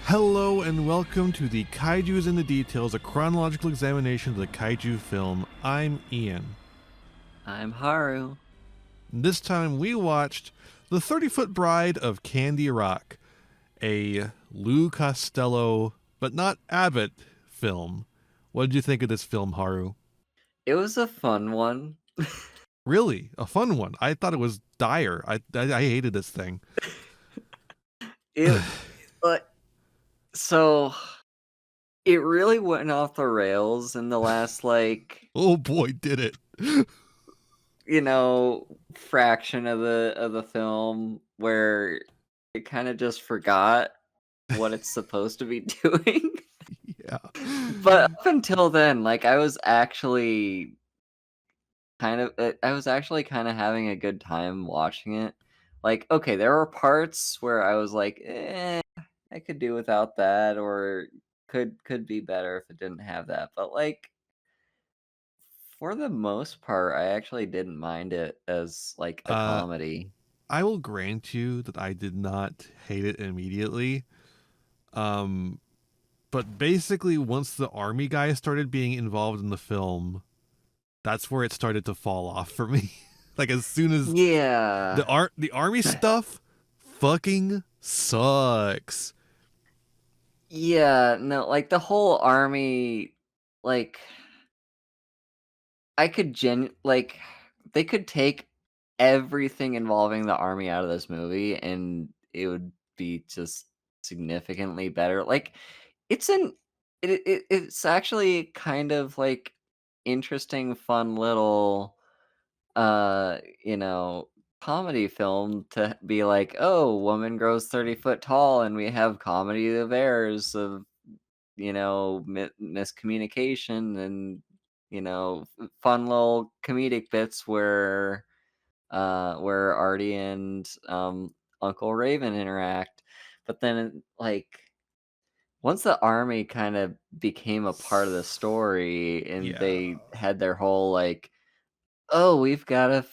Hello and welcome to the Kaijus in the Details, a chronological examination of the Kaiju film. I'm Ian. I'm Haru. This time we watched The 30-Foot Bride of Candy Rock, a Lou Costello, but not Abbot, film. What did you think of this film, Haru? It was a fun one. Really? A fun one. I thought it was dire. I hated this thing. It, but so it really went off the rails in the last Oh boy, did it. fraction of the film where it kind of just forgot what it's supposed to be doing. Yeah. But up until then, I was actually kind of having a good time watching it. Okay, there were parts where I was like, I could do without that, or could be better if it didn't have that. But for the most part, I actually didn't mind it as a comedy. I will grant you that I did not hate it immediately. But basically once the army guy started being involved in the film, that's where it started to fall off for me. As soon as the army stuff fucking sucks. Yeah, no, the whole army, I could they could take everything involving the army out of this movie and it would be just significantly better. It's it's actually kind of interesting, fun little uh, you know, comedy film to be like, oh, woman grows 30 foot tall and we have comedy of errors of miscommunication and fun little comedic bits where Artie and Uncle Raven interact. But then once the army kind of became a part of the story and they had their whole oh, we've got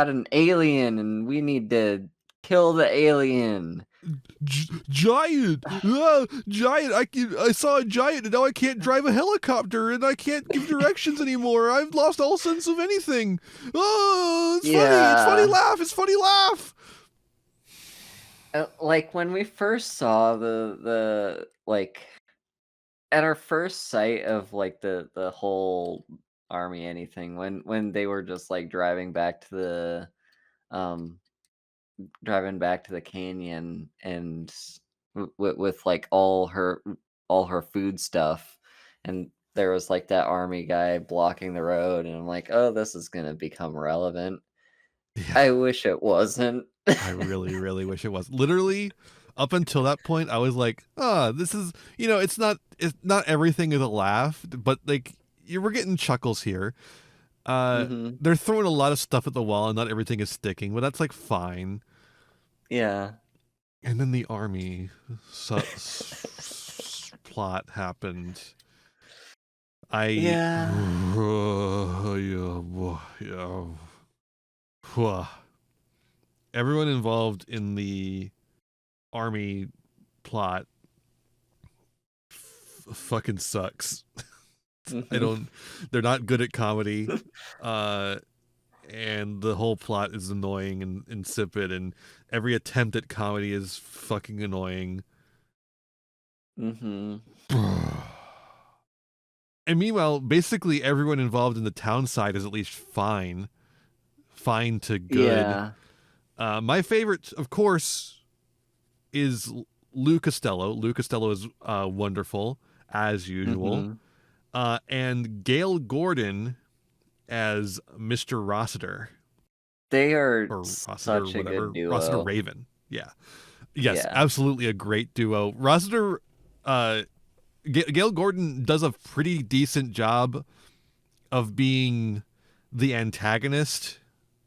an alien and we need to kill the alien. Giant, giant! I saw a giant, and now I can't drive a helicopter, and I can't give directions anymore. I've lost all sense of anything. Oh, it's funny! It's funny laugh! It's funny laugh! When we first saw the at our first sight of the whole army anything when they were just driving back to um the canyon and with all her food stuff, and there was that army guy blocking the road, and I'm like, oh, this is gonna become relevant. Yeah. I wish it wasn't. I really, really wish it was. Literally, up until that point, I was like, this is, it's not everything is a laugh, but we're getting chuckles here. They're throwing a lot of stuff at the wall and not everything is sticking, but that's fine. Yeah. And then the army plot happened. Yeah. Everyone involved in the army plot fucking sucks. They're not good at comedy. And the whole plot is annoying and insipid, and every attempt at comedy is fucking annoying. Mm-hmm. And meanwhile, basically everyone involved in the town side is at least fine to good. Yeah. My favorite, of course, is Lou Costello. Lou Costello is wonderful, as usual. Mm-hmm. And Gail Gordon as Mr. Rossiter. They are such a good duo. Rossiter Raven. Yeah. Yes, absolutely a great duo. Rossiter, Gail Gordon does a pretty decent job of being the antagonist.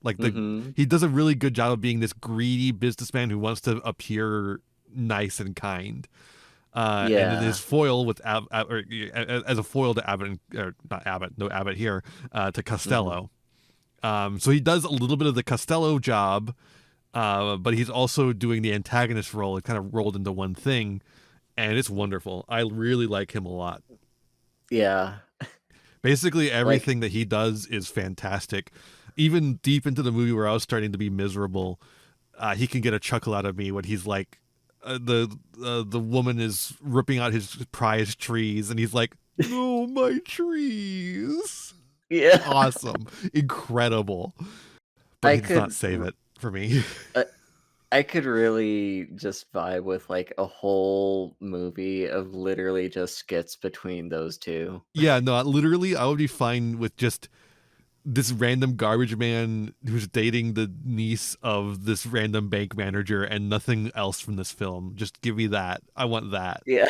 He does a really good job of being this greedy businessman who wants to appear nice and kind. And his foil with as a foil to Abbott, Abbott here, to Costello. So he does a little bit of the Costello job, but he's also doing the antagonist role. It kind of rolled into one thing, and it's wonderful. I really like him a lot. Yeah. Basically, Like, everything that he does is fantastic. Even deep into the movie where I was starting to be miserable, he can get a chuckle out of me when he's like, the woman is ripping out his prized trees, and he's like, "No, my trees." yeah. Awesome, incredible. But I he does not could save it for me. uh, I could really just vibe with like a whole movie of literally just skits between those two. Yeah, no, literally, I would be fine with just this random garbage man who's dating the niece of this random bank manager and nothing else from this film. Just give me that. I want that. Yeah.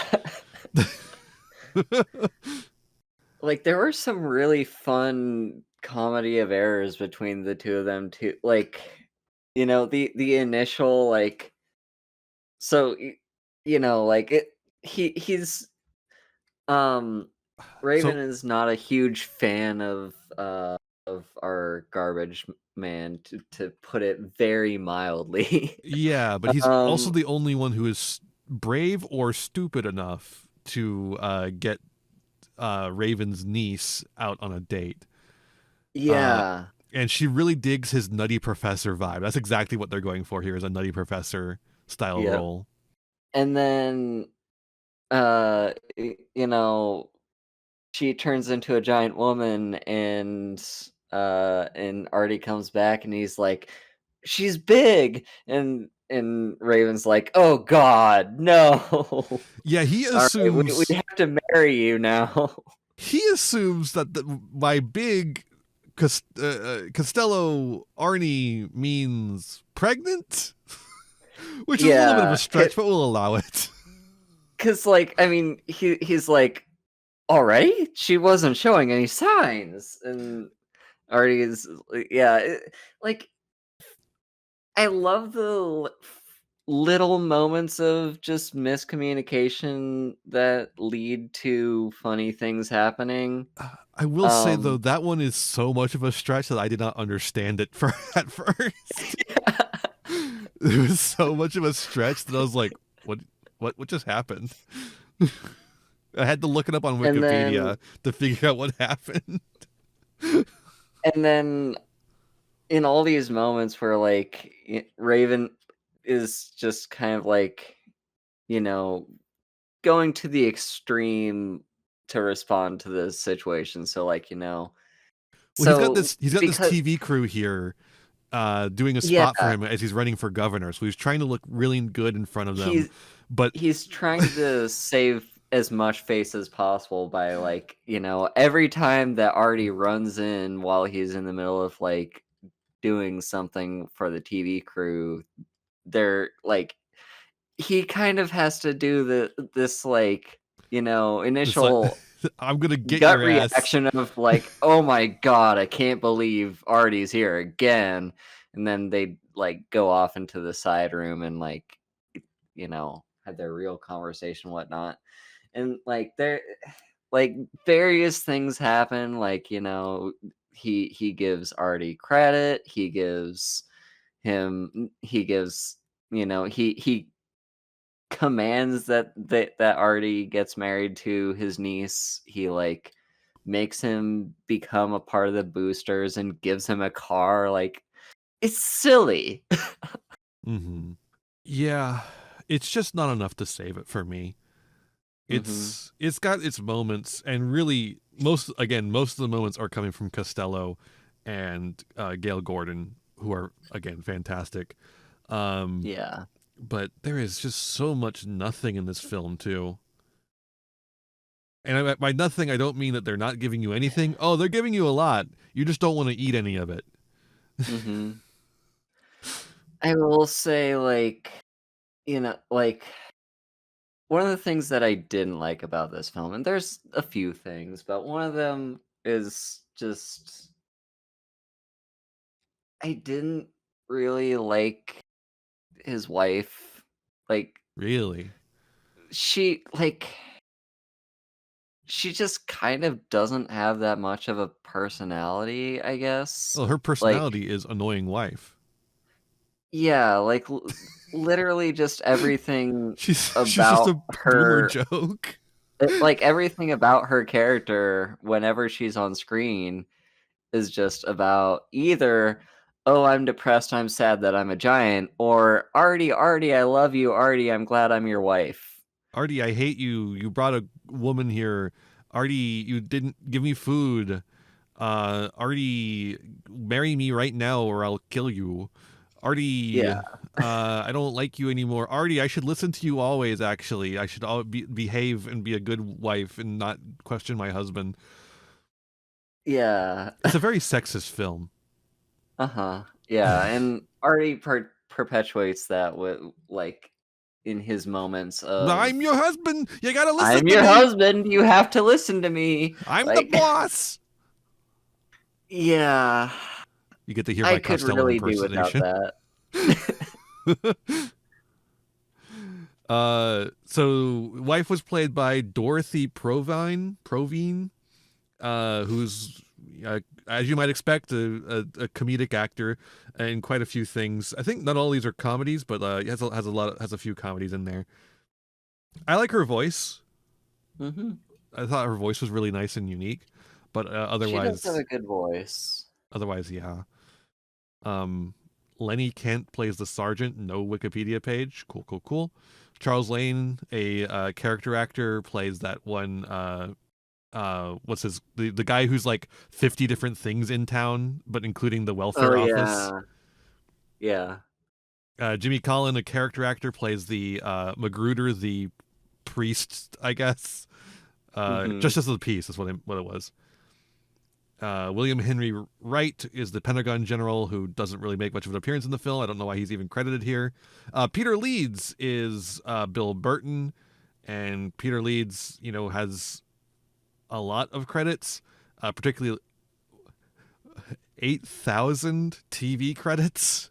Like there were some really fun comedy of errors between the two of them too. Like, the initial like so like he's um Raven So is not a huge fan of our garbage man, to put it very mildly. yeah, but he's also um the only one who is brave or stupid enough to get Raven's niece out on a date. Uh, yeah. and she really digs his nutty professor vibe. That's exactly what they're going for here, is a nutty professor style Yep. role. And then you know she turns into a giant woman, and Artie comes back and he's like, she's big, and Raven's like, oh god, no. Yeah, he All right, we assumes have to marry you now. he assumes that by big Costello Arnie means pregnant, which is a little bit of a Yeah, stretch, but we'll allow it. because like, I mean, he's like, already, she wasn't showing any signs, and Artie's yeah, like, I love the little moments of just miscommunication that lead to funny things happening. I will say though, Um, that one is so much of a stretch that I did not understand it for at first. It was so much of a stretch that I was like, what just happened? I had to look it up on and then Wikipedia to figure out what happened. and then in all these moments where like Raven is just kind of like, you know, going to the extreme to respond to the situation. So like, Well, he's got so this because TV crew here doing a yeah, spot for him as he's running for governor. So he's trying to look really good in front of them. he's But he's trying to save as much face as possible by like, every time that Artie runs in while he's in the middle of like doing something for the TV crew, they're like he kind of has to do this like, it's like, initial I'm gonna get gut your ass. reaction of like, "Oh my god, I can't believe Artie's here again." And then they like go off into the side room and like, have their real conversation, whatnot. And like there like various things happen, like, he gives Artie credit, he gives, he commands that Artie gets married to his niece. He like makes him become a part of the boosters and gives him a car. Like, it's silly. Mm-hmm. Yeah, it's just not enough to save it for me. Hmm. It's got its moments, and really most of the moments are coming from Costello and Gail Gordon, who are again fantastic. Um, Yeah. but there is just so much nothing in this film too. And by nothing, I don't mean that they're not giving you anything. Oh, they're giving you a lot. You just don't want to eat any of it. Hmm. I will say, like, like, one of the things that I didn't like about this film, and there's a few things, but one of them is just I didn't really like his wife. Like, Really? she like she just kind of doesn't have that much of a personality, I guess. Well, her Like, personality is annoying wife. Yeah, like literally just everything She's just about a boomer her, joke. like everything about her character whenever she's on screen is just about either, oh, I'm depressed, I'm sad that I'm a giant, or Artie, Artie, I love you, Artie, I'm glad I'm your wife. Artie, I hate you. You brought a woman here. Artie, you didn't give me food. Artie, marry me right now or I'll kill you. Artie, Yeah, I don't like you anymore. Artie, I should listen to you always, actually. I should behave and be a good wife and not question my husband. yeah, It's a very sexist film. uh-huh, yeah, and Artie perpetuates that with, like, in his moments of, I'm your husband. You gotta listen I'm to your me. husband, you have to listen to me, I'm the like, boss. yeah, You get to hear I my could Costello really do without impersonation. that. So wife was played by Dorothy Provine, who's, as you might expect, a comedic actor in quite a few things. I think not all these are comedies, but has a few comedies in there. I like her voice. Mhm. I thought her voice was really nice and unique, but She does have otherwise, a good voice. yeah. Um, Lenny Kent plays the sergeant. No Wikipedia page. Cool, cool, cool. Charles Lane, a character actor, plays that one. What's the guy who's like 50 different things in town, but including the Oh, welfare office. yeah. Yeah. Jimmy Collin, a character actor, plays the Magruder, the priest, I guess. Mhm. Justice of the Peace is what it was. William Henry Wright is the Pentagon general who doesn't really make much of an appearance in the film. I don't know why he's even credited here. Peter Leeds is Bill Burton, and Peter Leeds, has a lot of credits, particularly 8,000 TV credits.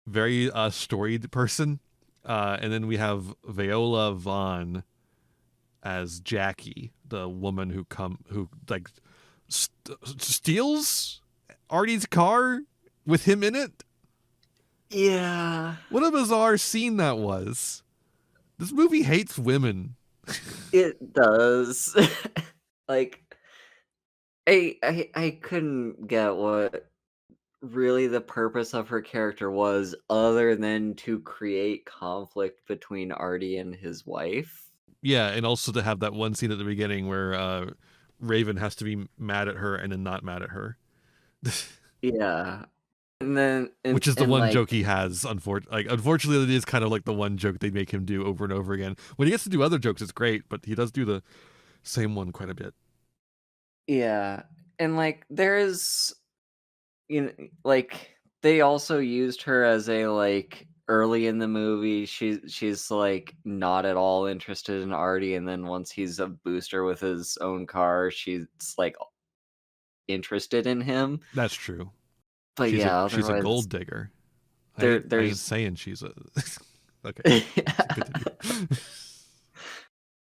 Very storied person. And then we have Viola Vaughn as Jackie, the woman who like steals Artie's car with him in it. Yeah. What a bizarre scene that was. This movie hates women. It does. Like, I couldn't get what really the purpose of her character was other than to create conflict between Artie and his wife. Yeah, and also to have that one scene at the beginning where Raven has to be mad at her and then not mad at her. Yeah. And then Which is the and one like joke he has. Unfortunately, it is kind of like the one joke they make him do over and over again. When he gets to do other jokes, it's great, but he does do the same one quite a bit. yeah. And like there's you know like they also used her as a like early in the movie she's like not at all interested in Artie, and then once he's a booster with his own car she's like interested in him. That's true. But She's a yeah, she's a otherwise gold digger. I ain't there's saying she's a. Okay, continue.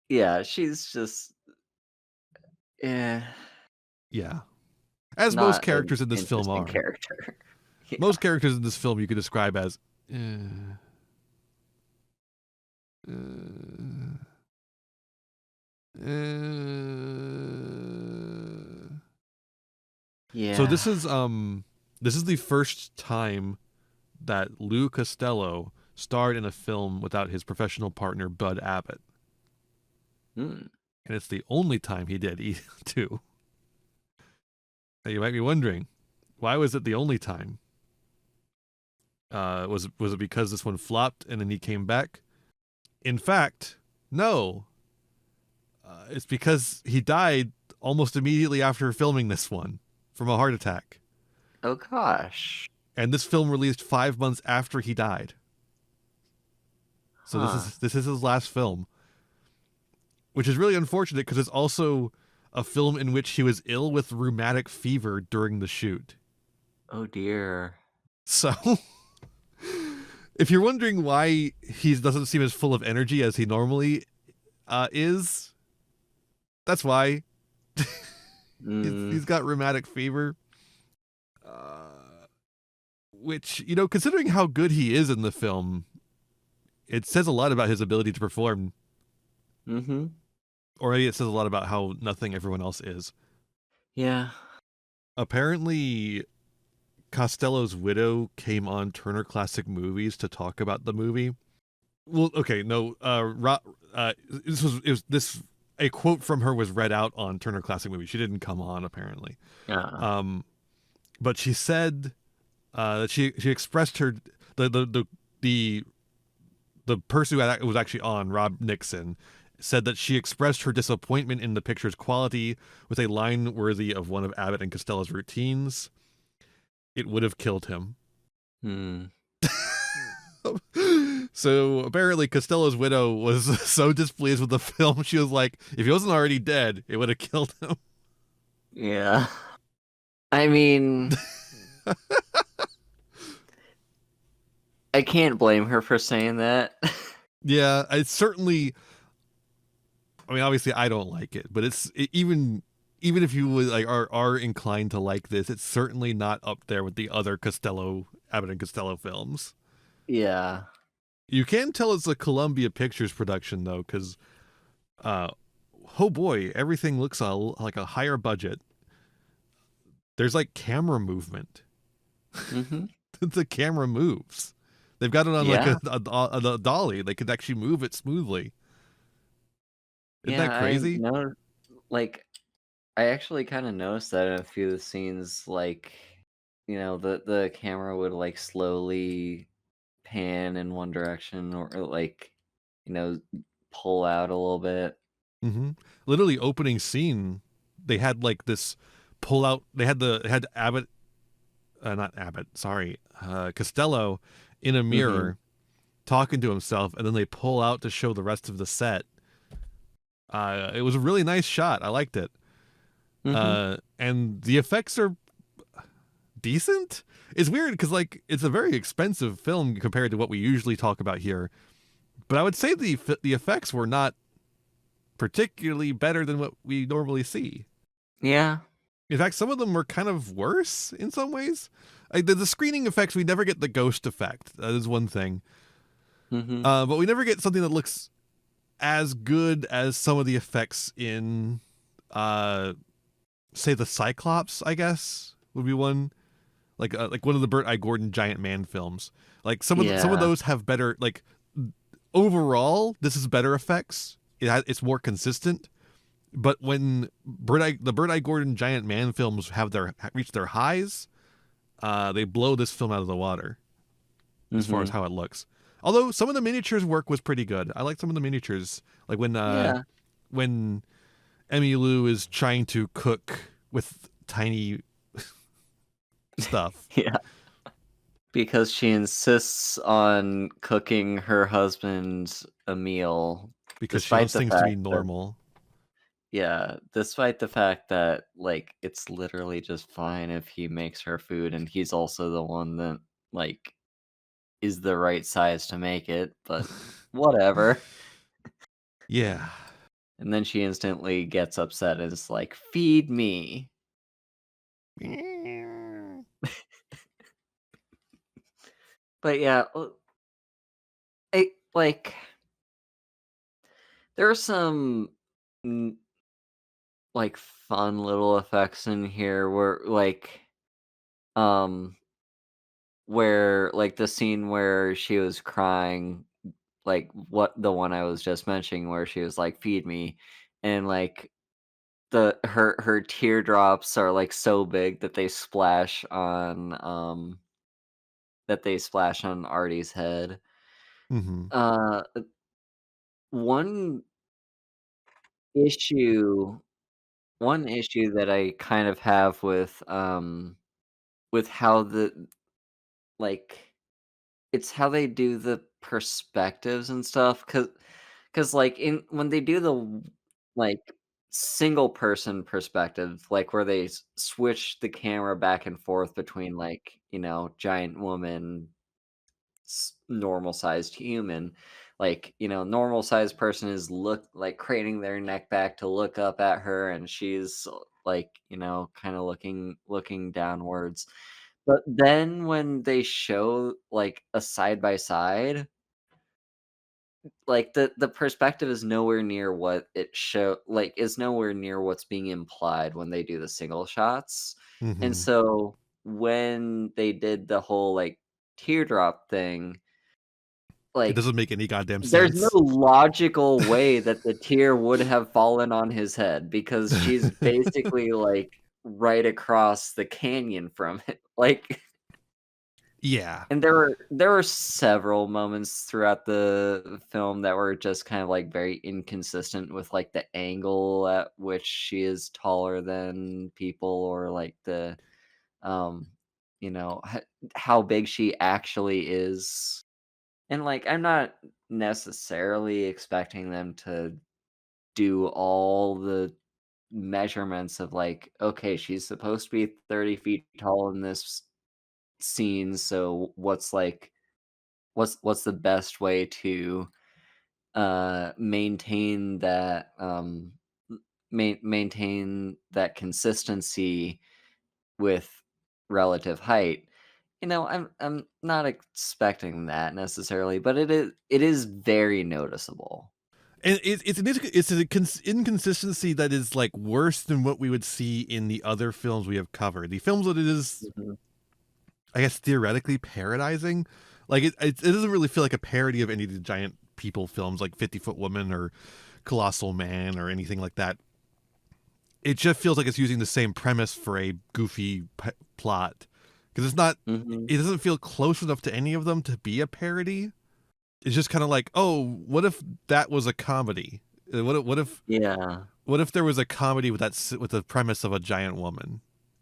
yeah, she's just yeah, Yeah, as most not an characters in this film interesting are. character. Yeah. Most characters in this film you could describe as. Uh, so Yeah. this is the first time that Lou Costello starred in a film without his professional partner Bud Abbott, Hmm. and it's the only time he did too. Now you might be wondering, why was it the only time? Was it because this one flopped and then he came back? In fact, no. It's because he died almost immediately after filming this one from a heart attack. Oh gosh. And this film released 5 months after he died. So this Huh. is this is his last film, which is really unfortunate because it's also a film in which he was ill with rheumatic fever during the shoot. Oh dear. So, if you're wondering why he doesn't seem as full of energy as he normally is, that's why. Mm. He's got rheumatic fever. Uh, which, you know, considering how good he is in the film, it says a lot about his ability to perform, Mm-hmm. or maybe it says a lot about how nothing everyone else is. Yeah. Apparently, Costello's widow came on Turner Classic Movies to talk about the movie. Well, okay, no, this a quote from her was read out on Turner Classic Movies. She didn't come on apparently, Uh, but she said that she expressed her the the the the the person who was actually on, Rob Nixon, said that she expressed her disappointment in the picture's quality with a line worthy of one of Abbott and Costello's routines. It would have killed him. hmm. So apparently Costello's widow was so displeased with the film, she was like, if he wasn't already dead, it would have killed him. Yeah. I mean, I can't blame her for saying that. Yeah, it's certainly. I mean, obviously, I don't like it, but even if you would like are inclined to like this, it's certainly not up there with the other Abbott and Costello films. Yeah. You can tell it's a Columbia Pictures production though, because oh boy, everything looks like a higher budget. There's like camera movement. Mm-hmm. The camera moves. They've got it on like Yeah. a dolly. They could actually move it smoothly. Isn't Yeah, that I crazy? know, like, I actually kind of noticed that in a few of the scenes, like, the camera would like slowly pan in one direction or like, you know, pull out a little bit. Mm-hmm. Literally opening scene, they had like this pull out. They had Abbott, not Abbott, sorry, Costello, in a Mm-hmm. mirror talking to himself, and then they pull out to show the rest of the set. It was a really nice shot. I liked it. Mm-hmm. And the effects are decent. It's weird because like it's a very expensive film compared to what we usually talk about here. But I would say the effects were not particularly better than what we normally see. Yeah. In fact, some of them were kind of worse in some ways. Like the screening effects, we never get the ghost effect. That is one thing. Mm-hmm. But we never get something that looks as good as some of the effects in, say, the Cyclops, I guess, would be one. Like one of the Burt I. Gordon Giant Man films. Like some of Yeah. those have better, like, overall, this is better effects. It's more consistent. But when the Burt I. Gordon Giant Man films have reach their highs, they blow this film out of the water as far as Mm-hmm. how it looks. Although some of the miniatures work was pretty good. I like some of the miniatures, like Yeah. when Emmy Lou is trying to cook with tiny stuff Yeah. Because she insists on cooking her husband a meal, because she despite wants the things to be fact that normal. like it's literally just fine if he makes her food and he's also the one that like is the right size to make it, but whatever. Yeah. And then she instantly gets upset and is like, "Feed me." But yeah, like there are some mm, like fun little effects in here um where like the scene where she was crying, like what the one I was just mentioning where she was like, "Feed me," and like her teardrops are like so big that they splash on Artie's head. Mm-hmm. Uh, one issue one issue that I kind of have with how like it's how they do the perspectives and stuff, cause like, in when they do like, single person perspective, like, where they switch the camera back and forth between, like, giant woman, normal-sized human, like, normal-sized person is craning their neck back to look up at her, and she's, like, kinda looking downwards. But then when they show, like, a side by side, like, the perspective is nowhere near what it is nowhere near what's being implied when they do the single shots, and Hmm. so when they did the whole, like, teardrop thing, It like, doesn't make any goddamn there's no sense. logical way that the tear would have fallen on his head because she's basically, like, right across the canyon from it, like. Yeah. And there were several moments throughout the film that were just kind of, like, very inconsistent with, like, the angle at which she is taller than people or, like, um, how big she actually is. And, like, I'm not necessarily expecting them to do all the measurements of, like, okay, she's supposed to be 30 feet tall in this scene, so what's the best way to maintain that maintain that consistency with relative height. I'm not expecting that necessarily, but it is very noticeable. And it's an inconsistency that is like worse than what we would see in the other films we have covered. The films that it is, Mhm. I guess, theoretically parodizing, like it doesn't really feel like a parody of any of the giant people films like 50 Foot Woman or Colossal Man or anything like that. It just feels like it's using the same premise for a goofy plot because it's not. Mhm. It doesn't feel close enough to any of them to be a parody. It's just kind of like, oh, what if that was a comedy? Yeah. What if there was a comedy with with the premise of a giant woman?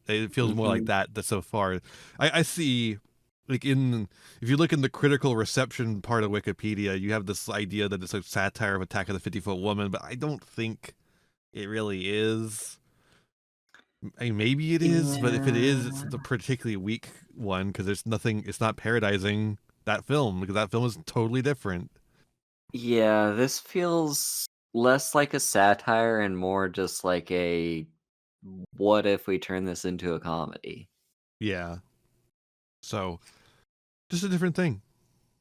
It feels more like Mhm. that so far. I see, like, in if you look in the critical reception part of Wikipedia, you have this idea that it's a satire of Attack of the 50 Foot Woman, but I don't think it really is. I mean, maybe it is, but if it is, it's Yeah. the particularly weak one because there's nothing. It's not parodizing that film because that film is totally different. Yeah, this feels less like a satire and more just like a what if we turn this into a comedy? Yeah. So just a different thing.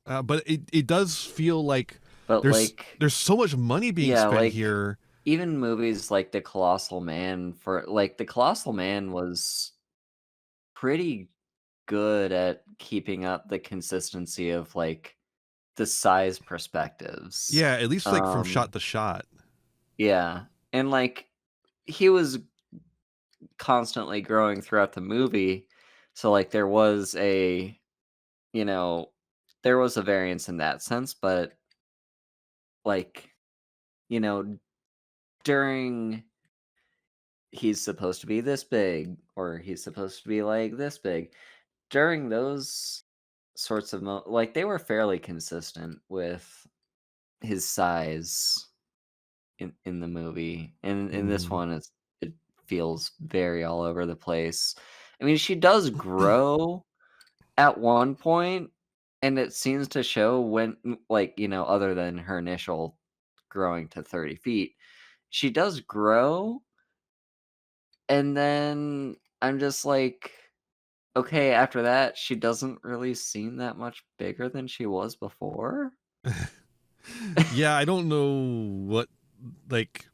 But it does feel like But like, there's so much money being yeah, spent like here. even movies like The Colossal Man The Colossal Man was pretty good at keeping up the consistency of like the size perspectives. Yeah, at least like from Um shot to shot. yeah. And like he was constantly growing throughout the movie. So like you know, there was a variance in that sense, but like, you know, during he's supposed to be this big or he's supposed to be like this big. During those sorts of like they were fairly consistent with his size in the movie. And in this Hmm. one it feels very all over the place. I mean, she does grow at one point, and it seems to show when like, other than her initial growing to 30 feet, she does grow, and then I'm just like, okay, after that, she doesn't really seem that much bigger than she was before? Yeah, I don't know what like.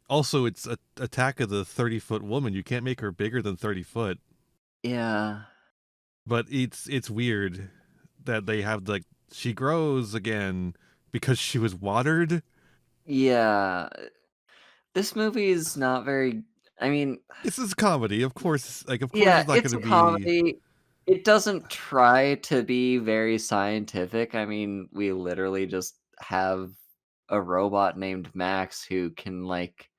Also, it's a Attack of the 30 Foot Woman. You can't make her bigger than 30 foot. Yeah. But it's weird that they have like she grows again because she was watered. Yeah. This movie is not very I mean, This is comedy, of course. Like, of course, yeah, it's not going it's to a be. comedy. It doesn't try to be very scientific. I mean, we literally just have a robot named Max who can, like,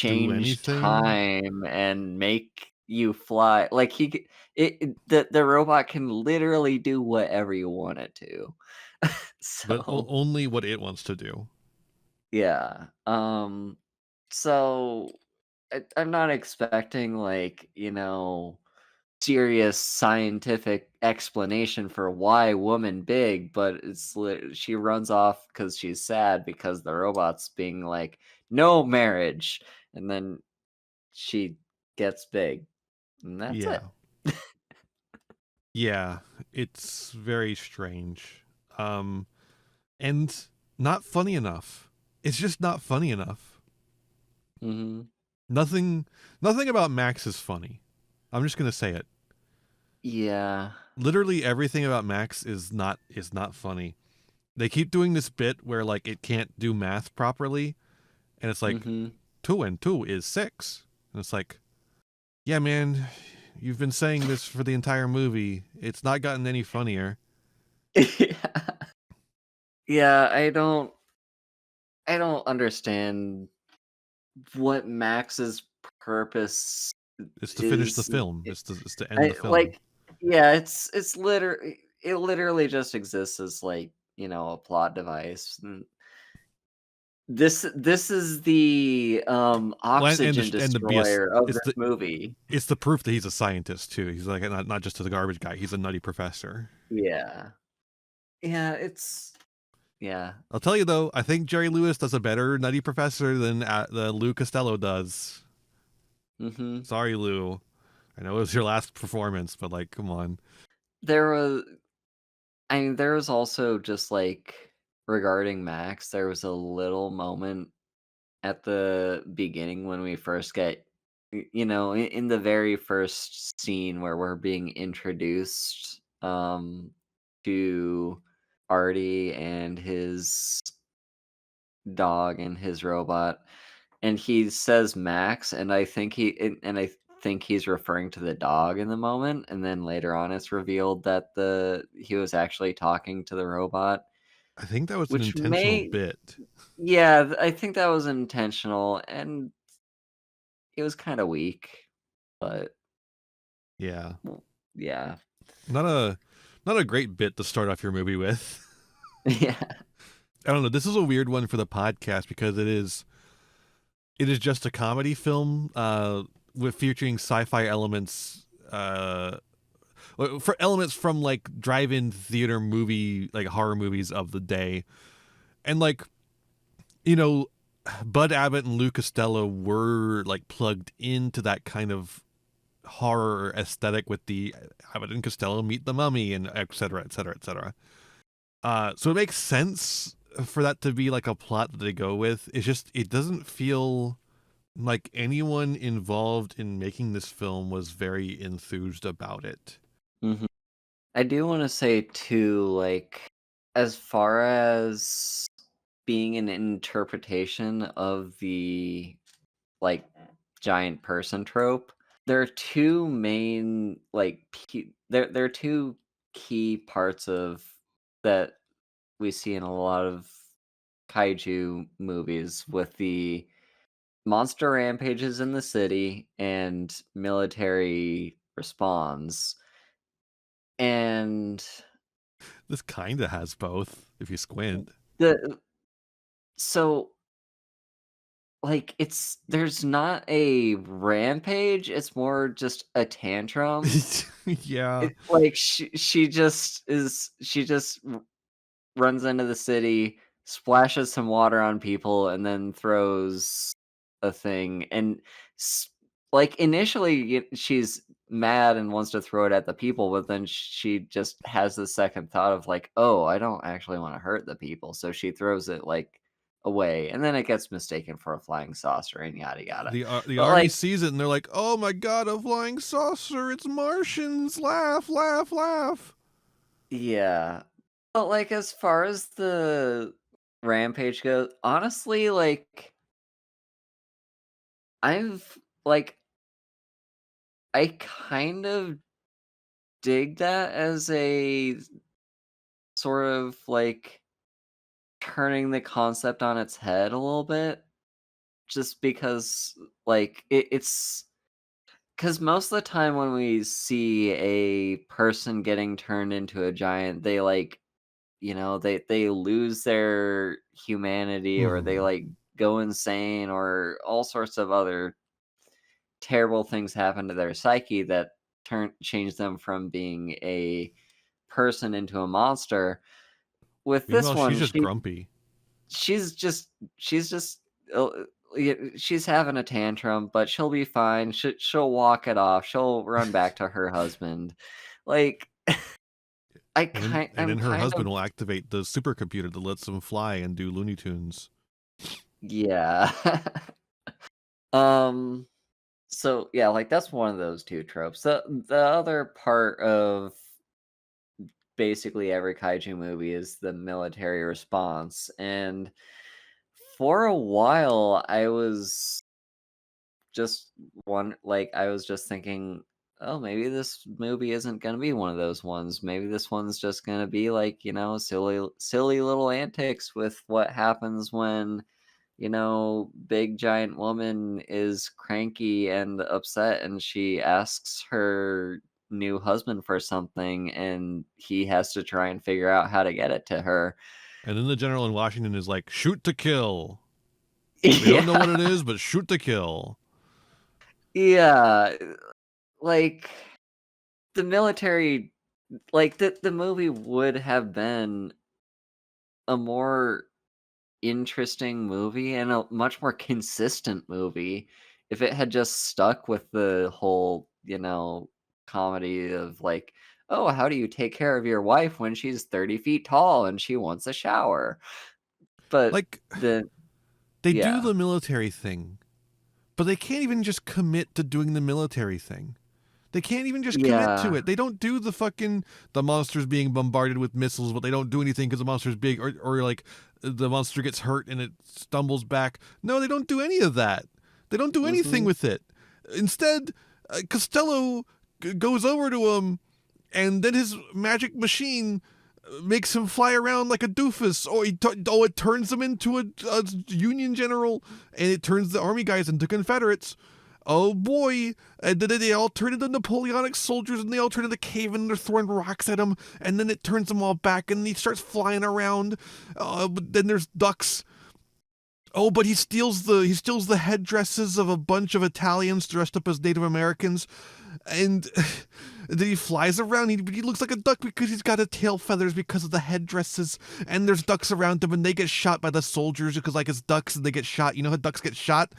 Do change anything. time and make you fly. Like, the robot can literally do whatever you want it to. But So, only what it wants to do. yeah, so I'm not expecting, like, serious scientific explanation for why woman big, but she runs off because she's sad because the robot's being like, no marriage, and then she gets big, and that's it. Yeah. Yeah, it's very strange. And not funny enough. It's just not funny enough. Mhm. Nothing nothing about Max is funny. I'm just going to say it. Yeah. Literally everything about Max is not funny. They keep doing this bit where like it can't do math properly and it's like Mhm. 2 and 2 is 6. And it's like, "Yeah, man, you've been saying this for the entire movie. It's not gotten any funnier." Yeah. Yeah, I don't understand what Max's purpose It's to finish the is. film. It's to end the I film. like yeah, it's literally it literally just exists as like, a plot device. This is the Well, and oxygen and the BS destroyer of it's this the movie. it's the proof that he's a scientist too. He's like not just a garbage guy. He's a nutty professor. Yeah. Yeah, yeah. I'll tell you though, I think Jerry Lewis does a better nutty professor than the Lou Costello does. Mhm. Sorry, Lou. I know it was your last performance, but like, come on. There was I mean, there was also just like regarding Max, there was a little moment at the beginning when we first get in the very first scene where we're being introduced to Artie and his dog and his robot, and he says Max, and I think he's referring to the dog in the moment, and then later on it's revealed that the he was actually talking to the robot, I think that was an which intentional may bit. yeah, I think that was intentional, and it was kinda weak, but, Yeah. well, yeah. Not a not a great bit to start off your movie with. Yeah. I don't know. This is a weird one for the podcast because it is just a comedy film with featuring sci-fi elements for elements from like drive-in theater movie like horror movies of the day. And like, you know, Bud Abbott and Lou Costello were like plugged into that kind of horror aesthetic with the Abbott and Costello meet the mummy and et cetera, et cetera, et cetera. So it makes sense for that to be like a plot that they go with. It's just it doesn't feel like anyone involved in making this film was very enthused about it. Mhm. I do wanna say too, like, as far as being an interpretation of the, like, giant person trope, there are 2 main, like, there are 2 key parts of that we see in a lot of kaiju movies with the monster rampages in the city and military responds. And This kind of has both if you squint. the so like there's not a rampage, it's more just a tantrum. Yeah. Like she just runs into the city, splashes some water on people, and then throws a thing. And s- like initially, she's mad and wants to throw it at the people, but then she just has the second thought of like, oh, I don't actually want to hurt the people, so she throws it like away, and then it gets mistaken for a flying saucer and yada yada. The But army like, sees it and they're like, "Oh my god, a flying saucer! It's Martians! Laugh, laugh, laugh!" yeah. But like as far as the rampage goes, honestly, like I've like I kind of dig that as a sort of like turning the concept on its head a little bit, just because like it's because most of the time when we see a person getting turned into a giant, they like they lose their humanity or they Hmm. like go insane or all sorts of other terrible things happen to their psyche that change them from being a person into a monster. With this Meanwhile, she's one, just grumpy. she's just she's just she's having a tantrum, but she'll be fine. She'll walk it off. She'll run back to her husband. Like And then her kind husband of will activate the supercomputer that lets them fly and do Looney Tunes. yeah. um so yeah, like that's one of those two tropes. The other part of basically every kaiju movie is the military response. And for a while I was just I was just thinking, oh, maybe this movie isn't gonna be one of those ones. Maybe this one's just gonna be like, silly little antics with what happens when, big giant woman is cranky and upset and she asks her new husband for something and he has to try and figure out how to get it to her. And then the general in Washington is like, shoot to kill. We don't know Yeah. what it is, but shoot to kill. Yeah. Like the military the movie would have been a more interesting movie and a much more consistent movie if it had just stuck with the whole, comedy of like, "Oh, how do you take care of your wife when she's 30 feet tall and she wants a shower?" But Like, the they do yeah. the military thing, but they can't even just commit to doing the military thing. They can't even just commit to Yeah. it. They don't do the monsters being bombarded with missiles, but they don't do anything because the monster's big, or like the monster gets hurt and it stumbles back. No, they don't do any of that. They don't do anything Mhm. with it. Instead, Costello goes over to him, and then his magic machine makes him fly around like a doofus, or it turns him into a Union general, and it turns the army guys into Confederates. Oh boy! And then they all turn into Napoleonic soldiers, and they all turn into cavemen, and they're throwing rocks at him, and then it turns them all back, and he starts flying around. But then there's ducks. Oh, but he steals the headdresses of a bunch of Italians dressed up as Native Americans, and then he flies around. He looks like a duck because he's got a tail feathers because of the headdresses. And there's ducks around him, and they get shot by the soldiers because like it's ducks and they get shot. You know how ducks get shot.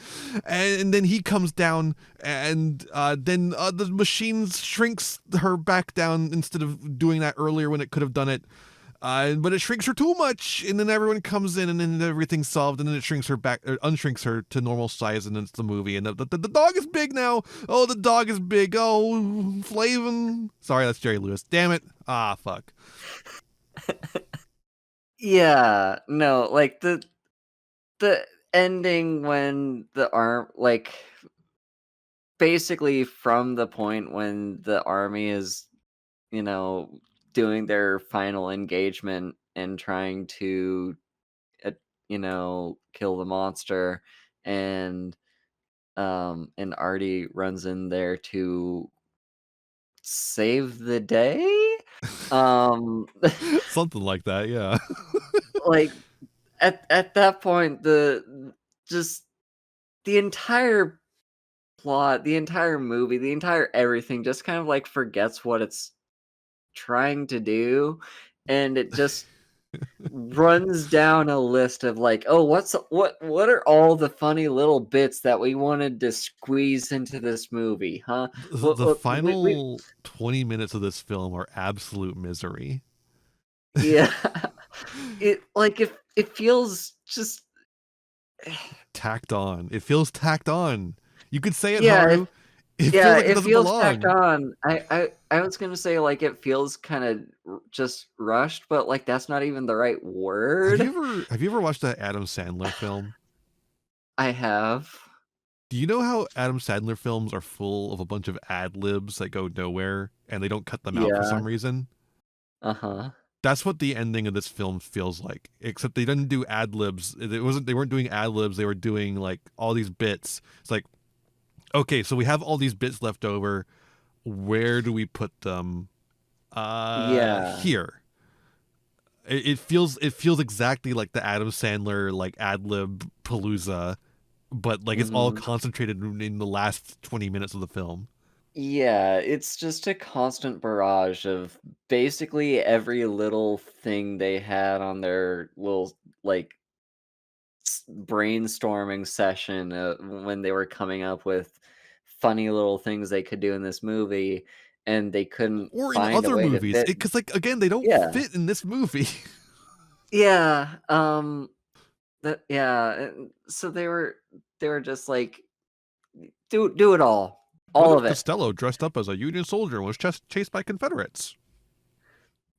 And then he comes down, and then the machine shrinks her back down instead of doing that earlier when it could have done it. But it shrinks her too much, and then everyone comes in, and then everything's solved, and then it shrinks her back, or unshrinks her to normal size, and then it's the movie. And the dog is big now. Oh, the dog is big. Oh, Flavin. Sorry, that's Jerry Lewis. Damn it. Ah, fuck. Yeah. No, like the ending when the arm basically from the point when the army is, you know, doing their final engagement and trying to, uh, kill the monster, and and Artie runs in there to save the day. Um, Something like that, yeah. like at that point, just the entire plot, the entire movie, the entire everything just kind of like forgets what it's trying to do, and it just runs down a list of like, "Oh, what are all the funny little bits that we wanted to squeeze into this movie, huh? The We final 20 minutes of this film are absolute misery. yeah." It feels just Tacked on. It feels tacked on. You could say it, yeah, Haru. It feels yeah, like it it doesn't feels tacked belong. on. I was gonna say, like, it feels kinda just rushed, but, like, that's not even the right Have you word. ever have you ever watched that Adam Sandler film? I have. Do you know how Adam Sandler films are full of a bunch of ad libs that go nowhere and they don't cut them out for Yeah. some reason? Uh-huh. That's what the ending of this film feels like. Except they didn't do ad libs. They weren't doing ad libs, they were doing like all these bits. It's like, okay, so we have all these bits left over. Where do we put them? Yeah. Here. It feels exactly like the Adam Sandler like ad lib palooza, but like it's all Mhm. concentrated in the last 20 minutes of the film. Yeah, it's just a constant barrage of basically every little thing they had on their little, like, brainstorming session when they were coming up with funny little things they could do in this movie. and they couldn't or in find a other way to movies, fit. because like again, they don't Yeah. fit in this movie. Yeah, so they were just like, do it What all if of it. Costello dressed up as a Union soldier and was chased by Confederates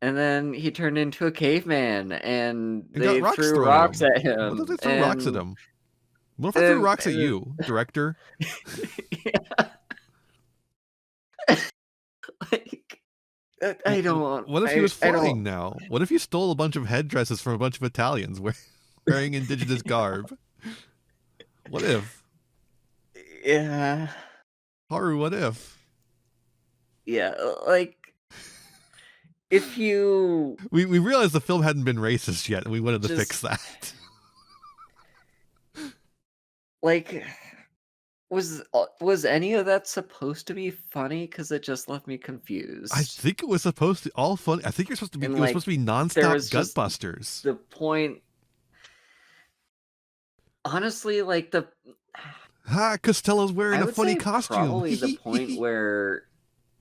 And then he turned into a caveman, and and got they rocks threw thrown at rocks him? at What if they him, threw rocks at and him? What if I threw and, rocks at and you, director? yeah, like I don't want. What if he was I don't. flying now? What if he stole a bunch of headdresses from a bunch of Italians wearing indigenous garb? What if? Yeah, Haru, what if? yeah. Like if you We realized the film hadn't been racist yet, and we wanted to just fix that. like was any of that supposed to be funny? Because it just left me I confused. think it was supposed to all fun. I think you're supposed to be. And It was supposed to be there nonstop was just gutbusters. the point. Honestly, like Ha! Costello's wearing I a would funny say costume. probably the point where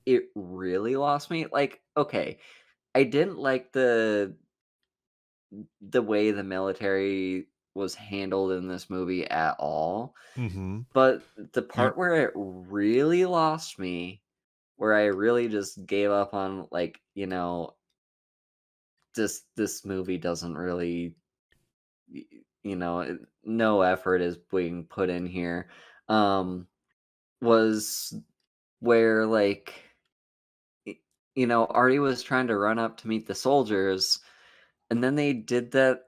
it really lost me. Like, okay, I didn't like the way the military was handled in this movie at all. Mm-hmm. But the You part where it really lost me, where I really just gave up on, like, this movie doesn't really, no effort is being put in here, was where, like, y Artie was trying to run up to meet the soldiers, and then they did that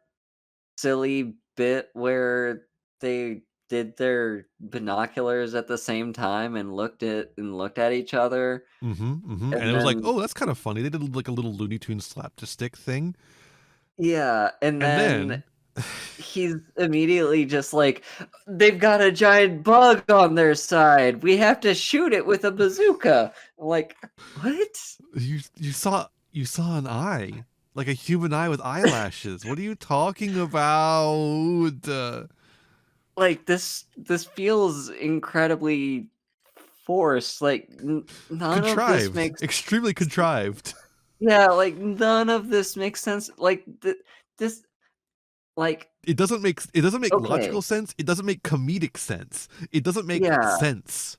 silly bit where they did their binoculars at the same time and looked at each other, mm-hmm, mm-hmm. And and it was like, then oh, that's kind of funny. They did like a little Looney Tunes slap to stick thing. yeah, and And then then he's immediately just like, "They've got a giant bug on their side. We have to shoot it with a bazooka." I'm like, "What?" you saw an eye. Like a human eye with eyelashes. What are you talking about? Like this feels incredibly forced. Like none of this Contrived. makes Extremely contrived. yeah, like none of this makes sense. Like this like It doesn't make logical okay. sense. It doesn't make comedic sense. It doesn't make Yeah, sense.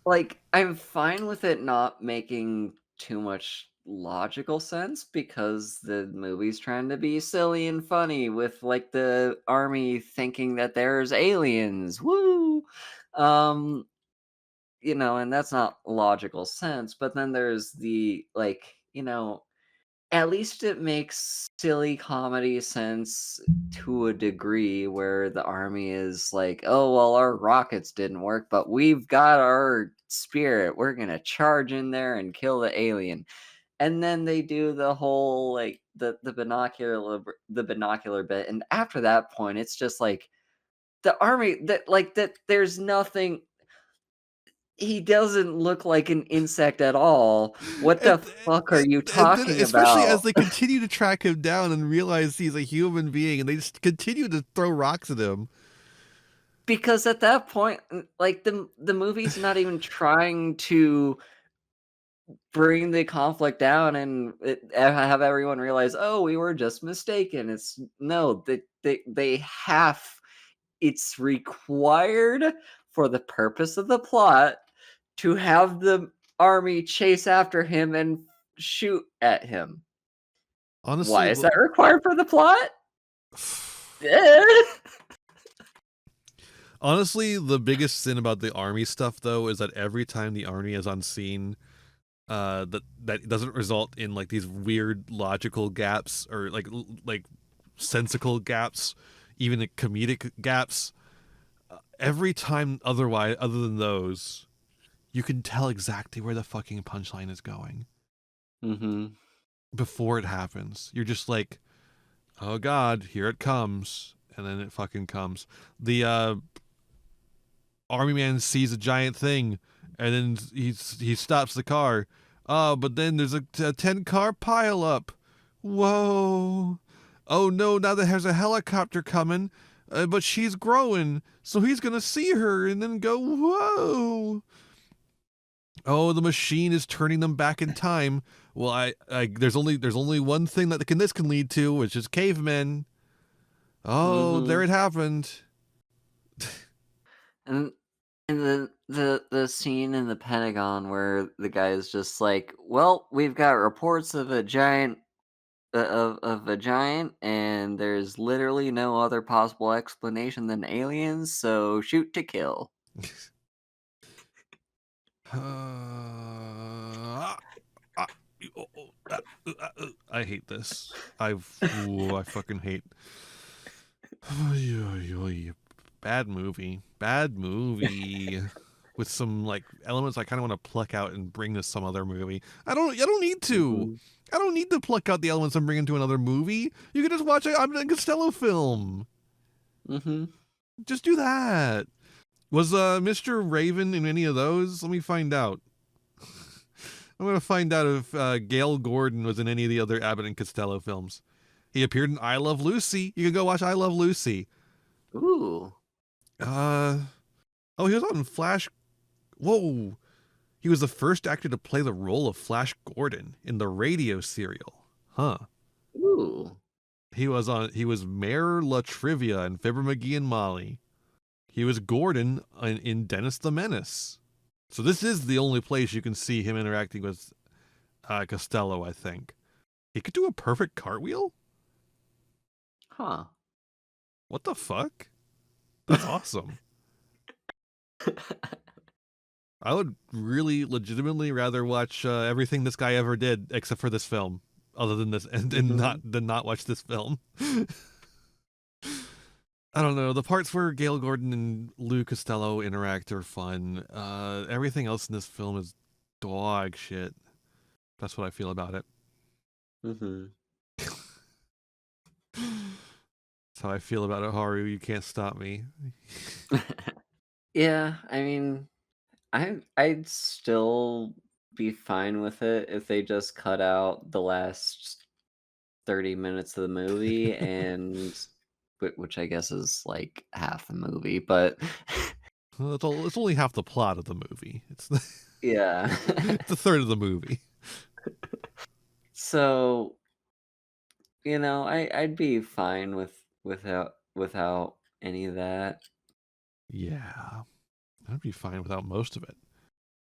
like I'm fine with it not making too much logical sense because the movie's trying to be silly and funny with like the army thinking that there's aliens. Woo! Um and that's not logical sense, but then there's the like, at least it makes silly comedy sense to a degree where the army is like, "Oh, well, our rockets didn't work, but we've got our spirit. We're gonna charge in there and kill the alien." And then they do the whole like the binocular bit, and after that point, it's just like the army that there's nothing. He doesn't look like an insect at all. What the And, fuck are you and then, talking especially as about? they continue to track him down and realize he's a human being, and they just continue to throw rocks at him. Because at that point, like the movie's not even trying to bring the conflict down and have everyone realize, "Oh, we were just mistaken." It's no, they have it's required for the purpose of the plot to have the army chase after him and shoot at him. Why Honestly, is that required for the plot? honestly, the biggest sin about the army stuff though is that every time the army is on scene, that doesn't result in like these weird logical gaps or like sensical gaps, even like comedic gaps. Every time other than those, you can tell exactly where the fucking punchline is going Mhm. before it happens. You're just like, oh god, here it comes, and then it fucking comes. The army man sees a giant thing, and then he stops the car. Oh, but then there's a 10-car pile up. Whoa. Oh no, now there's a helicopter coming, but she's growing, so he's gonna see her and then go, whoa. Oh, the machine is turning them back in time. Well, there's only one thing that this can lead to, which is cavemen. Oh, there Mm-hmm. it happened. And the scene in the Pentagon where the guy is just like, well, we've got reports of a giant of a giant, and there's literally no other possible explanation than aliens, so shoot to kill. Uh, I, I hate this. I fucking hate. Bad movie. Bad movie. With some like elements I kind of want to pluck out and bring to some other movie. I don't need to. Mhm. I don't need to pluck out the elements and bring into another movie. You can just watch a Costello film. Mhm. Just do that. Was Mr. Raven in any of those? Let me find out. I'm gonna find out if Gail Gordon was in any of the other Abbott and Costello films. He appeared in I Love Lucy. You can go watch I Love Lucy. Ooh. Uh oh, he was on Flash. Whoa, he was the first actor to play the role of Flash Gordon in the radio serial. Huh. Ooh. He was Mayor La Trivia in Fibber McGee and Molly. He was Gordon in Dennis the Menace. So this is the only place you can see him interacting with Costello, I think. He could do a perfect cartwheel? Huh. What the fuck? That's awesome. I would really legitimately rather watch everything this guy ever did except for this film, other than this, and Mhm. not watch this film. I don't know. The parts where Gail Gordon and Lou Costello interact are fun. Everything else in this film is dog shit. That's what I feel about it. Mhm. That's how I feel about it, Haru. You can't stop me. Yeah, I mean, I'd still be fine with it if they just cut out the last 30 minutes of the movie and which I guess is like half the movie, but Well, it's only half the plot of the movie. yeah. It's a third of the movie. So, I'd be fine without any of that. Yeah, I'd be fine without most of it.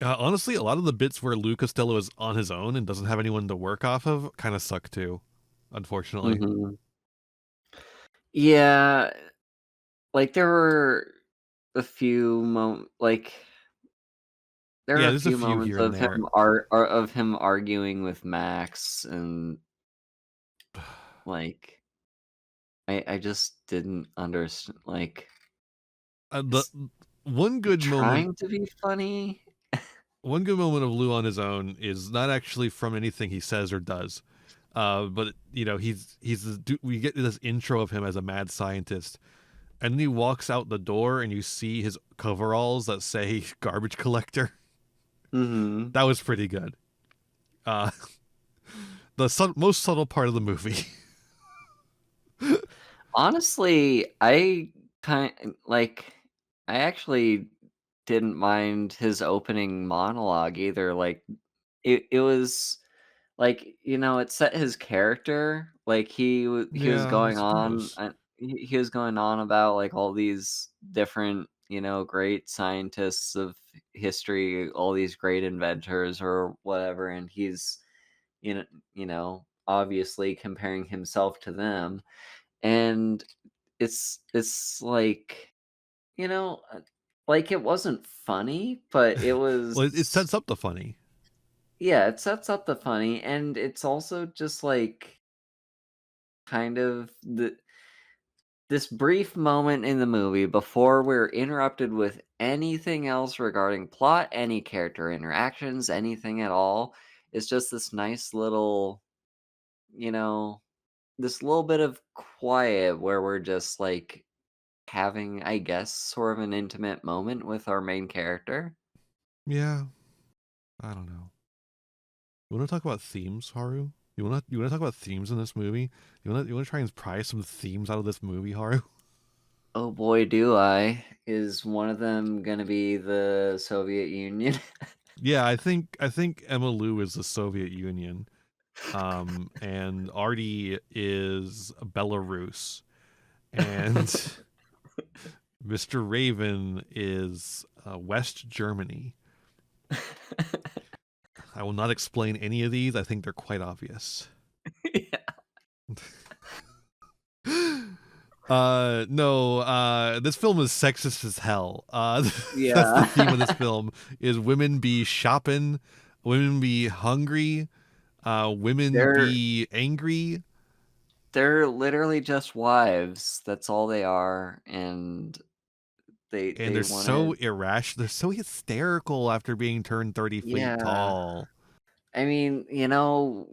Honestly, a lot of the bits where Lou Costello is on his own and doesn't have anyone to work off of kind of suck too, unfortunately. Mhm. Yeah, like there were Yeah, a there's a few few moments here and of him there. of him arguing with Max, and like I just didn't understand. Like, The is one he good moment trying to be funny? one good moment of Lou on his own is not actually from anything he says or does. But we get this intro of him as a mad scientist, and then he walks out the door, and you see his coveralls that say garbage collector. Mhm. That was pretty good. Uh, the most subtle part of the movie. Honestly, I actually didn't mind his opening monologue either. Like, it was like, it set his character. Like, he was Yeah, I going on suppose. he was going on about like all these different, great scientists of history, all these great inventors or whatever, and he's you know obviously comparing himself to them. And it's like, you know, uh, like, it wasn't funny, but it Well, it was. sets up the funny. Yeah, it sets up the funny, and it's also just, like, kind of this brief moment in the movie before we're interrupted with anything else regarding plot, any character interactions, anything at all. It's just this nice little, you know, this little bit of quiet where we're just, like, having, I guess, sort of an intimate moment with our main character. Yeah, I don't know. You want to talk about themes, Haru? You want to talk about themes in this movie? You want to try and pry some themes out of this movie, Haru? Oh boy, do I. Is one of them gonna be the Soviet Union? Yeah, I think Emma Lou is the Soviet Union, and Artie is Belarus, and Mr. Raven is West Germany. I will not explain any of these. I think they're quite obvious. Yeah. No, this film is sexist as hell. That's the Yeah. theme of this film is women be shopping, women be hungry, women They're be angry. they're literally just wives. That's all they are, and And they they're so wanted. irrational. They're so hysterical after being turned 30 feet Yeah. tall. I mean,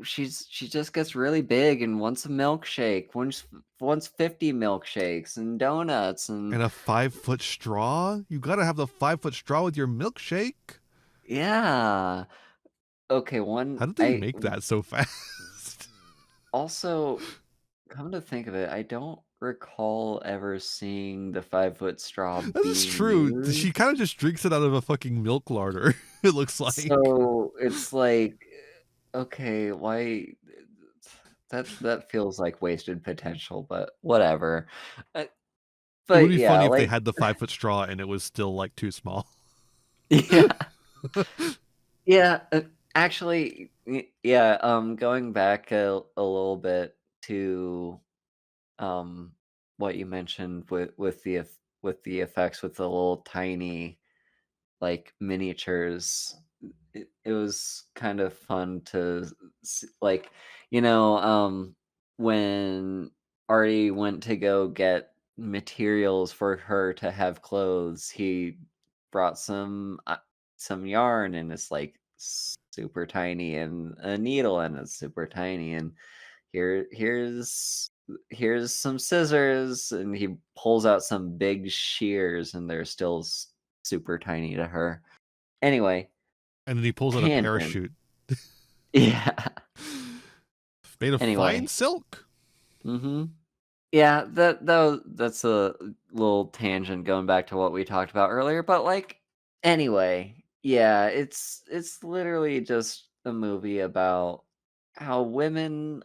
she just gets really big and wants a milkshake, wants 50 milkshakes and donuts and And a 5-foot straw? You gotta have the 5-foot straw with your milkshake. yeah. Okay, How did they make that so fast? also, come to think of it, I don't recall ever seeing the 5-foot straw That is being true. used. She kind of just drinks it out of a fucking milk larder, it looks like. So it's like, okay, why that feels like wasted potential, but whatever. Uh, It would but be yeah, funny if they like had the 5-foot straw and it was still like too small. yeah. Yeah, actually, yeah, going back a little bit to um what you mentioned with with the effects with the little tiny like miniatures. It was kind of fun to like, when Artie went to go get materials for her to have clothes, he brought some yarn and it's like super tiny and a needle and it's super tiny and here's some scissors and he pulls out some big shears and they're still super tiny to her. Anyway, And then he pulls out a tangent. parachute Yeah. made of fine Anyway. silk. Mhm. Yeah, that's a little tangent going back to what we talked about earlier, but, like, anyway, yeah, it's literally just a movie about how women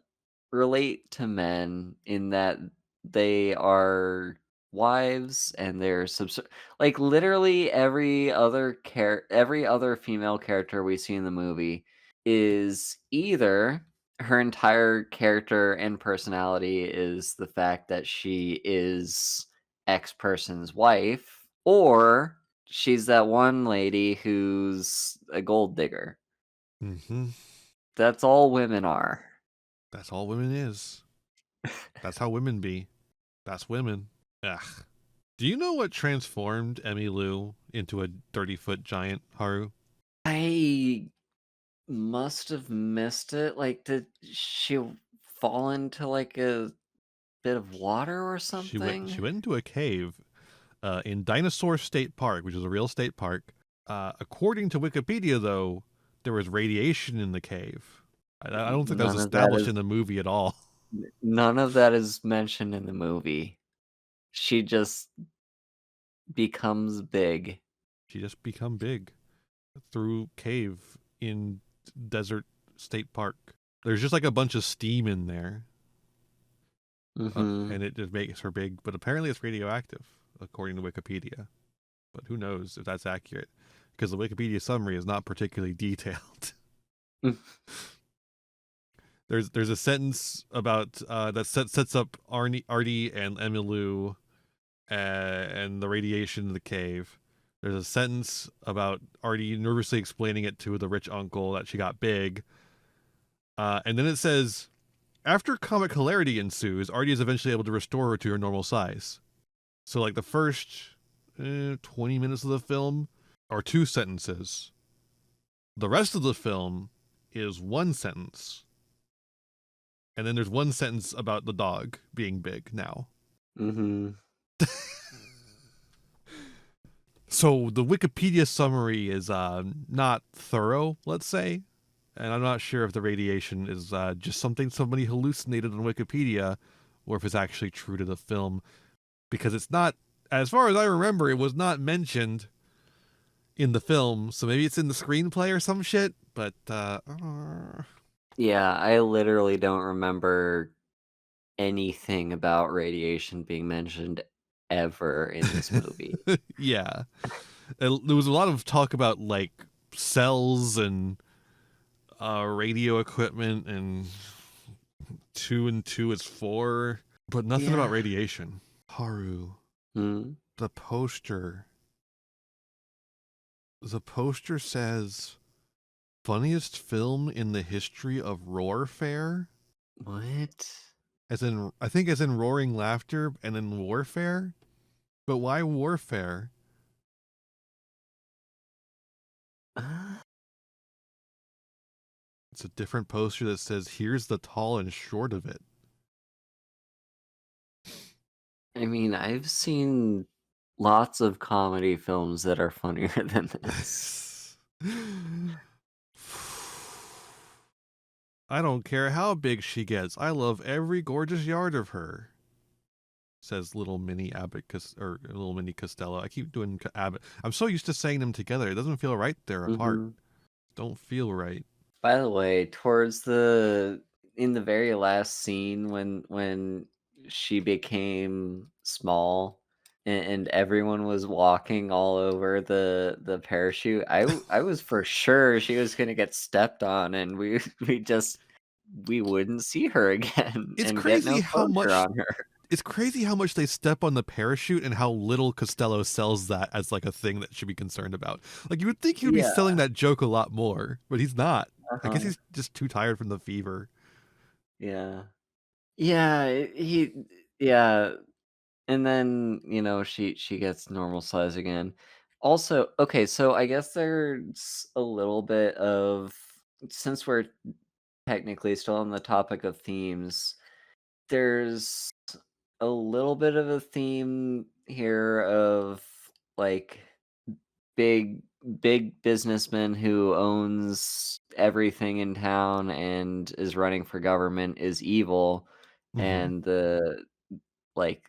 relate to men in that they are wives and they're like, literally every other female character we see in the movie is either her entire character and personality is the fact that she is X person's wife, or she's that one lady who's a gold digger. Mm-hmm. That's all women are. That's all women is. That's how women be. That's women. Ugh. Do you know what transformed Emmy Lou into a 30-foot giant, Haru? I must have missed it. Like, did she fall into like a bit of water or She went something? she went into a cave in Dinosaur State Park, which is a real state park. According to Wikipedia, though, there was radiation in the cave. I don't think that was None of that established is in the movie at all. none of that is mentioned in the movie. She just becomes big. She just become big through cave in desert state park. There's just like a bunch of steam in there, Mhm. and it just makes her big. But apparently, it's radioactive, according to Wikipedia. But who knows if that's accurate? Because the Wikipedia summary is not particularly detailed. There's a sentence about that sets up Artie and Emmylou and the radiation in the cave. There's a sentence about Artie nervously explaining it to the rich uncle that she got big. And then it says, after comic hilarity ensues, Artie is eventually able to restore her to her normal size. So, like, the first 20 minutes of the film are 2 sentences. The rest of the film is 1 sentence. And then there's 1 sentence about the dog being big now. Mhm. So the Wikipedia summary is not thorough, let's say. And I'm not sure if the radiation is just something somebody hallucinated on Wikipedia or if it's actually true to the film. Because it's not, as far as I remember, it was not mentioned in the film, so maybe it's in the screenplay or some shit. But yeah, I literally don't remember anything about radiation being mentioned ever in this movie. yeah, there was a lot of talk about like cells and radio equipment and 2 and 2 is 4, but nothing about Yeah. radiation. Haru, Hmm? the poster. The poster says funniest film in the history of roarfare. What? As in, I think as in roaring laughter and in warfare. But why warfare? Uh, It's a different poster that says, here's the tall and short of it. I mean, I've seen lots of comedy films that are funnier than this. I don't care how big she gets. I love every gorgeous yard of her. Says little mini Abbot or little mini Costello. I keep doing Abbot. I'm so used to saying them together. It doesn't feel right. They're apart. Hmm. Don't feel right. By the way, in the very last scene when she became small and everyone was walking all over the parachute, I was for sure she was gonna get stepped on and we wouldn't see her again It's and get crazy no how closure much on her. it's crazy how much they step on the parachute and how little Costello sells that as like a thing that should be concerned about. Like you would think he would be Yeah. selling that joke a lot more, but he's not. I guess Uh-huh. he's just too tired from the fever. Yeah. Yeah, yeah. And then, she gets normal size again. Also, okay, so I guess there's a little bit of, since we're technically still on the topic of themes, there's a little bit of a theme here of like big big businessman who owns everything in town and is running for government is evil, Mm-hmm. and the like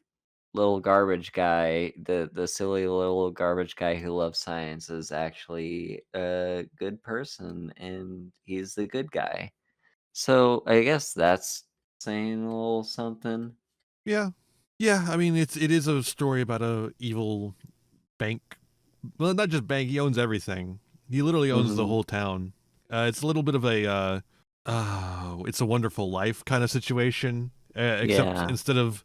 little garbage guy, the silly little garbage guy who loves science is actually a good person and he's the good guy. So I guess that's saying a little something. Yeah, yeah. I mean, it is a story about a evil bank. Well, not just bank. He owns everything. He literally owns the Mhm. whole town. It's a little bit of a it's a wonderful life kind of situation. Except Yeah. instead of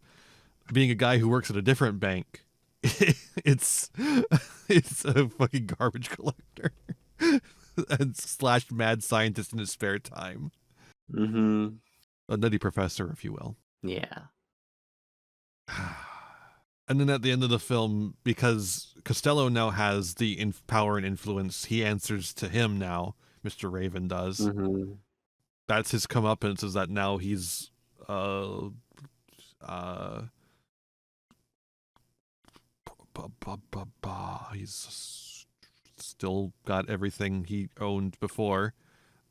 being a guy who works at a different bank, it's it's a fucking garbage collector and slash mad scientist in his spare time, Mhm. a nutty professor, if you will. Yeah. And then at the end of the film, because Costello now has the power and influence, he answers to him now. Mr. Raven does. Mhm. That's his comeuppance. Is that now he's uh he's still got everything he owned before,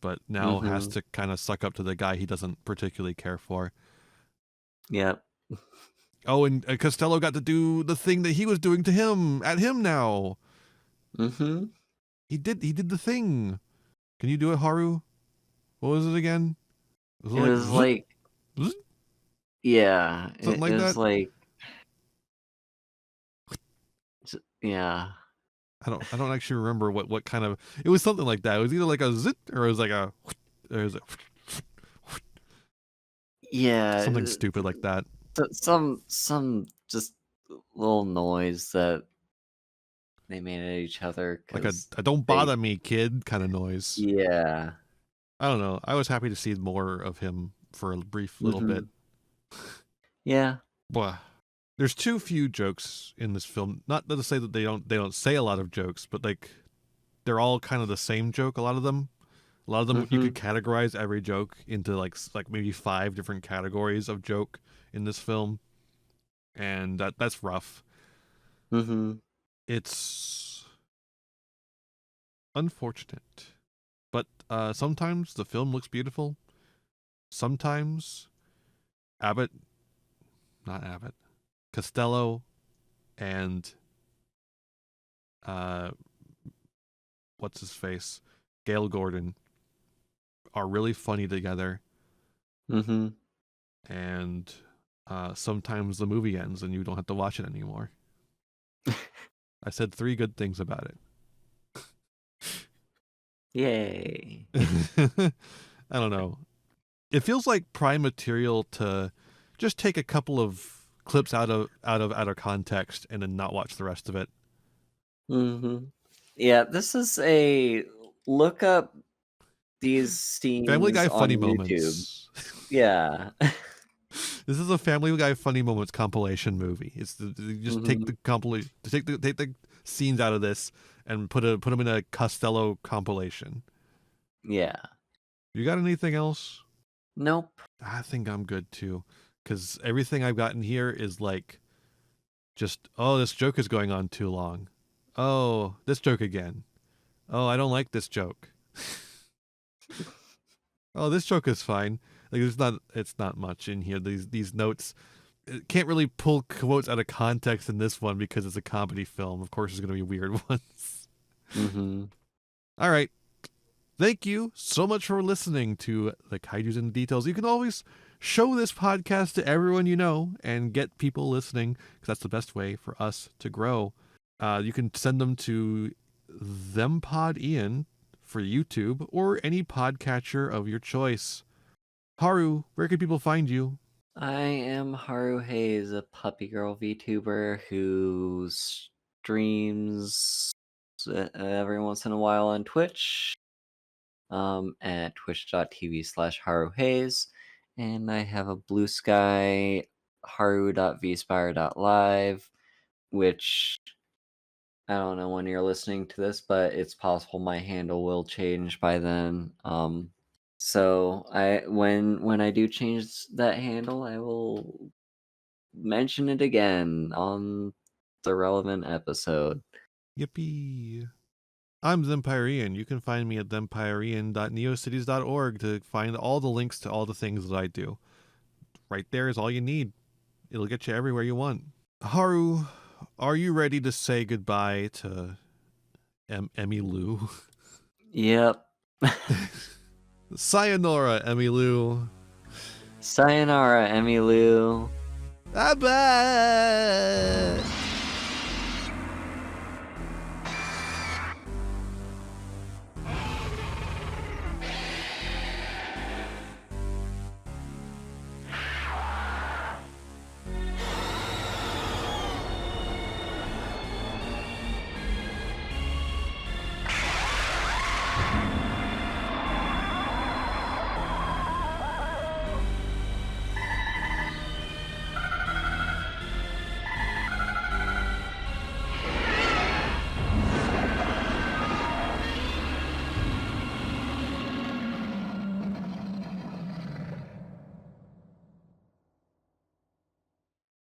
but now has Mhm. to kind of suck up to the guy he doesn't particularly care for. Yep. Oh, and Costello got to do the thing that he was doing to him at him now. Mhm. He did the thing. Can you do it, Haru? What was it again? Was it It like was zzz, like, zzz, yeah, something it like was that? like, yeah. I don't actually remember what kind of it was. Something like that. It was either like a zit or it was like a or it was Yeah, something stupid like that. some just little noise that they made at each other Like a, because a don't they bother me kid kind of noise. yeah. I don't know. I was happy to see more of him for a brief little bit. Mhm. Yeah. Blah. There's too few jokes in this film. Not to say that they don't say a lot of jokes, but like they're all kind of the same joke. A lot of them you could Mhm. categorize every joke into like maybe 5 different categories of joke in this film, and that's rough. Mhm. It's unfortunate, but sometimes the film looks beautiful. Sometimes Abbott, not Abbott, Costello, and uh, what's his face, Gale Gordon, are really funny together. Mm-hmm. And sometimes the movie ends and you don't have to watch it anymore. I said 3 good things about it. Yay. I don't know. It feels like prime material to just take a couple of clips out of context and then not watch the rest of it. Mm-hmm. Yeah, this is a look up these Family scenes Guy on funny YouTube. moments. Yeah. This is a Family Guy funny moments compilation movie. It's just take the take the scenes out of this and put them in a Costello compilation. Yeah. You got anything else? Nope. I think I'm good too, because everything I've gotten here is like, just, oh, this joke is going on too long. Oh, this joke again. Oh, I don't like this joke. Oh, this joke is fine. Like it's not much in here. These notes, it can't really pull quotes out of context in this one because it's a comedy film. Of course, there's gonna be weird ones. Mm-hmm. All right. Thank you so much for listening to the Kaijus in the Details. You can always show this podcast to everyone you know and get people listening, because that's the best way for us to grow. You can send them to thempodian for YouTube or any podcatcher of your choice. Haru, where can people find you? I am Haru Hayes, a puppy girl VTuber who streams every once in a while on Twitch, at twitch.tv/Haru Hayes, and I have a Blue Sky haru.vspire.live, which I don't know when you're listening to this, but it's possible my handle will change by then. So when I do change that handle, I will mention it again on the relevant episode. Yippee. I'm Thempyrean. You can find me at thempyrean.neocities.org to find all the links to all the things that I do. Right there is all you need. It'll get you everywhere you want. Haru, are you ready to say goodbye to Emmy Lou? Yep. Sayonara, Emmy Lou. Sayonara, Emmylou. Abbot!